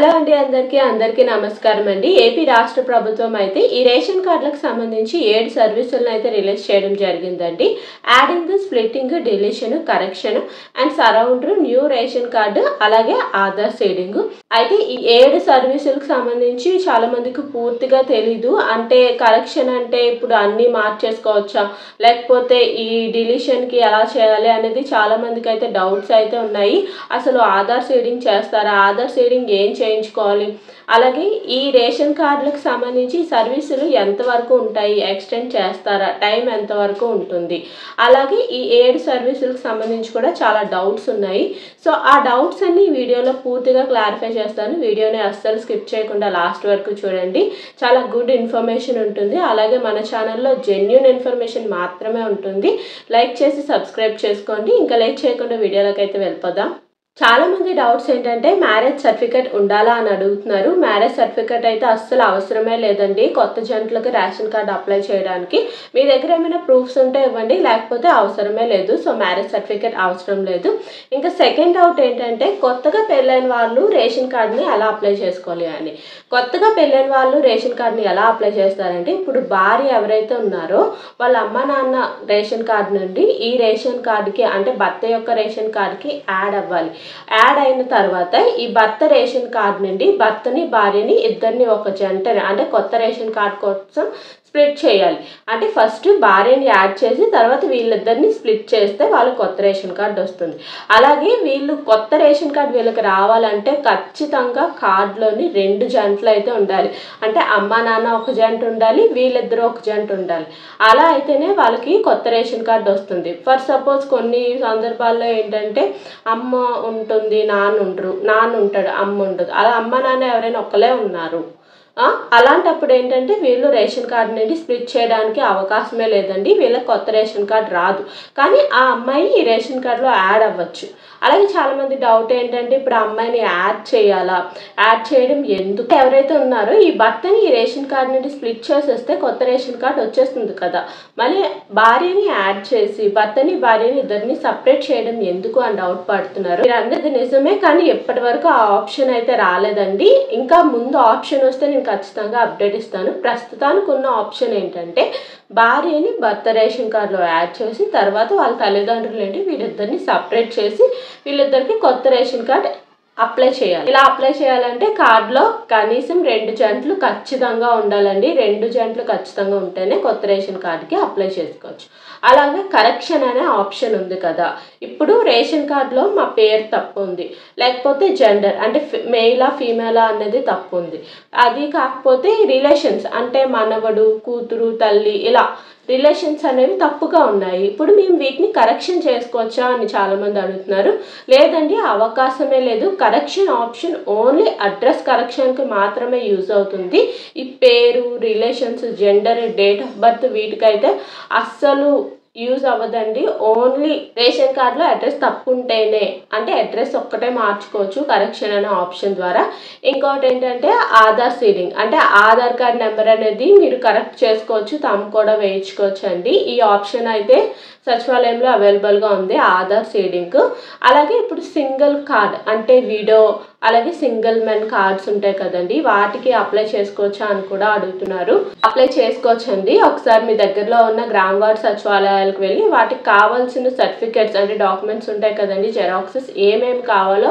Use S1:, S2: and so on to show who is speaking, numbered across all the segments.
S1: Hello అండి అందరికీ నమస్కారం అండి. ఏపీ రాష్ట్ర ప్రభుత్వం అయితే ఈ రేషన్ కార్డులకు సంబంధించి 7 సర్వీసులను అయితే రిలీజ్ చేయడం జరిగిందండి. Adding, splitting, deletion, correction and సరౌండర్, new ration card, అలాగే ఆధార్ సీడింగ్. అయితే ఈ 7 సర్వీసులకు సంబంధించి చాలా మందికి పూర్తిగా తెలీదు. అంటే కరెక్షన్ అంటే ఇప్పుడు అన్నీ మార్చేసుకోవచ్చా, లేకపోతే ఈ డిలీషన్కి ఎలా చేయాలి అనేది చాలా మందికి అయితే డౌట్స్ అయితే ఉన్నాయి. అసలు ఆధార్ సీడింగ్ చేస్తారా, ఆధార్ సీడింగ్ ఏం చేయించుకోవాలి, అలాగే ఈ రేషన్ కార్డులకు సంబంధించి సర్వీసులు ఎంతవరకు ఉంటాయి, ఎక్స్టెండ్ చేస్తారా, టైం ఎంతవరకు ఉంటుంది, అలాగే ఈ 7 సర్వీసులకు సంబంధించి కూడా చాలా డౌట్స్ ఉన్నాయి. సో ఆ డౌట్స్ అన్ని ఈ వీడియోలో పూర్తిగా క్లారిఫై చేస్తాను. వీడియోని అస్సలు స్కిప్ చేయకుండా లాస్ట్ వరకు చూడండి. చాలా గుడ్ ఇన్ఫర్మేషన్ ఉంటుంది. అలాగే మన ఛానల్లో జెన్యూన్ ఇన్ఫర్మేషన్ మాత్రమే ఉంటుంది. లైక్ చేసి సబ్స్క్రైబ్ చేసుకోండి. ఇంకా లేట్ చేయకుండా వీడియోలోకి అయితే వెళ్ళిపోదాం. చాలా మంది డౌట్స్ ఏంటంటే మ్యారేజ్ సర్టిఫికేట్ ఉండాలా అని అడుగుతున్నారు. మ్యారేజ్ సర్టిఫికేట్ అయితే అస్సలు అవసరమే లేదండి కొత్త జంటలకు రేషన్ కార్డు అప్లై చేయడానికి. మీ దగ్గర ఏమైనా ప్రూఫ్స్ ఉంటే ఇవ్వండి, లేకపోతే అవసరమే లేదు. సో మ్యారేజ్ సర్టిఫికేట్ అవసరం లేదు. ఇంకా సెకండ్ డౌట్ ఏంటంటే కొత్తగా పెళ్ళైన వాళ్ళు రేషన్ కార్డుని ఎలా అప్లై చేసుకోవాలి అని. కొత్తగా పెళ్ళైన వాళ్ళు రేషన్ కార్డుని ఎలా అప్లై చేస్తారంటే, ఇప్పుడు భార్య ఎవరైతే ఉన్నారో వాళ్ళ అమ్మ నాన్న రేషన్ కార్డు నుండి ఈ రేషన్ కార్డుకి, అంటే భర్త యొక్క రేషన్ కార్డుకి యాడ్ అవ్వాలి. యాడ్ అయిన తర్వాత ఈ భర్త రేషన్ కార్డు నుండి భర్తని భార్యని ఇద్దరిని ఒక జంటని, అంటే కొత్త రేషన్ కార్డు కోసం స్ప్లిట్ చేయాలి. అంటే ఫస్ట్ భార్యని యాడ్ చేసి తర్వాత వీళ్ళిద్దరిని స్ప్లిట్ చేస్తే వాళ్ళకి కొత్త రేషన్ కార్డు వస్తుంది. అలాగే వీళ్ళు కొత్త రేషన్ కార్డు వీళ్ళకి రావాలంటే ఖచ్చితంగా కార్డులోని 2 జంటలు అయితే ఉండాలి. అంటే అమ్మ నాన్న ఒక జంట ఉండాలి, వీళ్ళిద్దరూ ఒక జంట ఉండాలి. అలా అయితేనే వాళ్ళకి కొత్త రేషన్ కార్డు వస్తుంది. ఫర్ సపోజ్ కొన్ని సందర్భాల్లో ఏంటంటే అమ్మ ఉంటుంది, నాన్న ఉంటాడు, అమ్మ ఉండదు. అలా అమ్మ నాన్న ఎవరైనా ఒక్కలే ఉన్నారు, అలాంటప్పుడు ఏంటంటే వీళ్ళు రేషన్ కార్డు నుండి స్ప్లిట్ చేయడానికి అవకాశమే లేదండి. వీళ్ళకి కొత్త రేషన్ కార్డు రాదు. కానీ ఆ అమ్మాయి ఈ రేషన్ కార్డులో యాడ్ అవ్వచ్చు. అలాగే చాలామంది డౌట్ ఏంటంటే ఇప్పుడు అమ్మాయిని యాడ్ చేయాలా, యాడ్ చేయడం ఎందుకు, ఎవరైతే ఉన్నారో ఈ భర్తని ఈ రేషన్ కార్డు నుండి స్ప్లిట్ చేసేస్తే కొత్త రేషన్ కార్డు వచ్చేస్తుంది కదా, మళ్ళీ భార్యని యాడ్ చేసి భర్తని భార్యని ఇద్దరిని సపరేట్ చేయడం ఎందుకు అని డౌట్ పడుతున్నారు. మీరు అందరిది నిజమే, కానీ ఎప్పటి వరకు ఆ ఆప్షన్ అయితే రాలేదండి. ఇంకా ముందు ఆప్షన్ వస్తే నేను ఖచ్చితంగా అప్డేట్ ఇస్తాను. ప్రస్తుతానికి ఉన్న ఆప్షన్ ఏంటంటే భార్యని భర్త రేషన్ కార్డులో యాడ్ చేసి తర్వాత వాళ్ళ తల్లిదండ్రులు ఏంటి వీళ్ళిద్దరిని సపరేట్ చేసి వీళ్ళిద్దరికి కొత్త రేషన్ కార్డు అప్లై చేయాలి. ఇలా అప్లై చేయాలంటే కార్డులో కనీసం 2 జంటలు ఖచ్చితంగా ఉండాలండి. 2 జంటలు ఖచ్చితంగా ఉంటేనే కొత్త రేషన్ కార్డుకి అప్లై చేసుకోవచ్చు. అలాగే కరెక్షన్ అనే ఆప్షన్ ఉంది కదా, ఇప్పుడు రేషన్ కార్డులో మా పేరు తప్పు ఉంది, లేకపోతే జెండర్ అంటే మెయిలా ఫీమేలా అనేది తప్పు ఉంది. అది కాకపోతే రిలేషన్స్ అంటే మనవడు, కూతురు, తల్లి ఇలా రిలేషన్స్ అనేవి తప్పుగా ఉన్నాయి. ఇప్పుడు మేము వీటిని కరెక్షన్ చేసుకోవచ్చా అని చాలామంది అడుగుతున్నారు. లేదండి, అవకాశమే లేదు. కరెక్షన్ ఆప్షన్ ఓన్లీ అడ్రస్ కరెక్షన్కి మాత్రమే యూజ్ అవుతుంది. ఈ పేరు, relations, gender, date of birth వీటికైతే అస్సలు యూజ్ అవ్వదండి. ఓన్లీ రేషన్ కార్డులో అడ్రస్ తప్పు ఉంటేనే, అంటే అడ్రస్ ఒక్కటే మార్చుకోవచ్చు కరెక్షన్ అనే ఆప్షన్ ద్వారా. ఇంకోటి ఏంటంటే ఆధార్ సీడింగ్, అంటే ఆధార్ కార్డ్ నెంబర్ అనేది మీరు కరెక్ట్ చేసుకోవచ్చు, తమ్ కూడా వేయించుకోవచ్చు అండి. ఈ ఆప్షన్ అయితే సచివాలయంలో అవైలబుల్గా ఉంది, ఆధార్ సీడింగ్. అలాగే ఇప్పుడు సింగిల్ కార్డ్ అంటే విడో, అలాగే సింగిల్ మెన్ కార్డ్స్ ఉంటాయి కదండి, వాటికి అప్లై చేసుకోవచ్చా అని కూడా అడుగుతున్నారు. అప్లై చేసుకోవచ్చండి. ఒకసారి మీ దగ్గరలో ఉన్న గ్రామ వార్డు సచివాలయాలకు వెళ్ళి వాటికి కావాల్సిన సర్టిఫికేట్స్ అంటే డాక్యుమెంట్స్ ఉంటాయి కదండి, జెరాక్సెస్ ఏమేమి కావాలో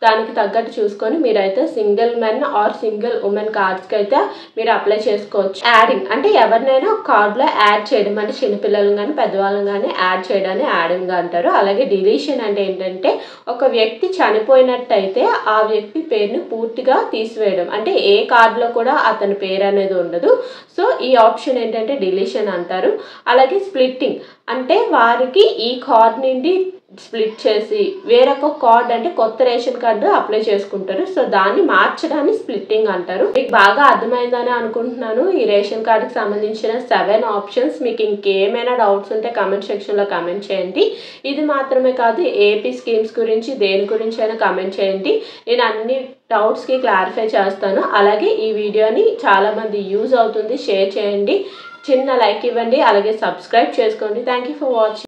S1: దానికి తగ్గట్టు చూసుకొని మీరైతే single men or single women కార్డ్స్కి అయితే మీరు అప్లై చేసుకోవచ్చు. యాడింగ్ అంటే ఎవరినైనా కార్డులో యాడ్ చేయడం, అంటే చిన్నపిల్లలు కానీ పెద్దవాళ్ళని కానీ యాడ్ చేయడాన్ని యాడింగ్ అంటారు. అలాగే డిలీషన్ అంటే ఏంటంటే ఒక వ్యక్తి చనిపోయినట్టయితే ఆ వ్యక్తి పేరుని పూర్తిగా తీసివేయడం, అంటే ఏ కార్డులో కూడా అతని పేరు అనేది ఉండదు. సో ఈ ఆప్షన్ ఏంటంటే డిలీషన్ అంటారు. అలాగే స్ప్లిట్టింగ్ అంటే వారికి ఈ కార్డ్ నుండి స్ప్లిట్ చేసి వేరొక కార్డ్ అంటే కొత్త రేషన్ కార్డు అప్లై చేసుకుంటారు. సో దాన్ని మార్చడాన్ని స్ప్లిట్టింగ్ అంటారు. మీకు బాగా అర్థమైందని అనుకుంటున్నాను. ఈ రేషన్ కార్డుకి సంబంధించిన 7 ఆప్షన్స్. మీకు ఇంకేమైనా డౌట్స్ ఉంటే కామెంట్ సెక్షన్లో కామెంట్ చేయండి. ఇది మాత్రమే కాదు, ఏపీ స్కీమ్స్ గురించి దేని గురించి అయినా కామెంట్ చేయండి. నేను అన్ని డౌట్స్కి క్లారిఫై చేస్తాను. అలాగే ఈ వీడియోని చాలామంది యూజ్ అవుతుంది, షేర్ చేయండి, చిన్న లైక్ ఇవ్వండి, అలాగే సబ్స్క్రైబ్ చేసుకోండి. Thank you for watching.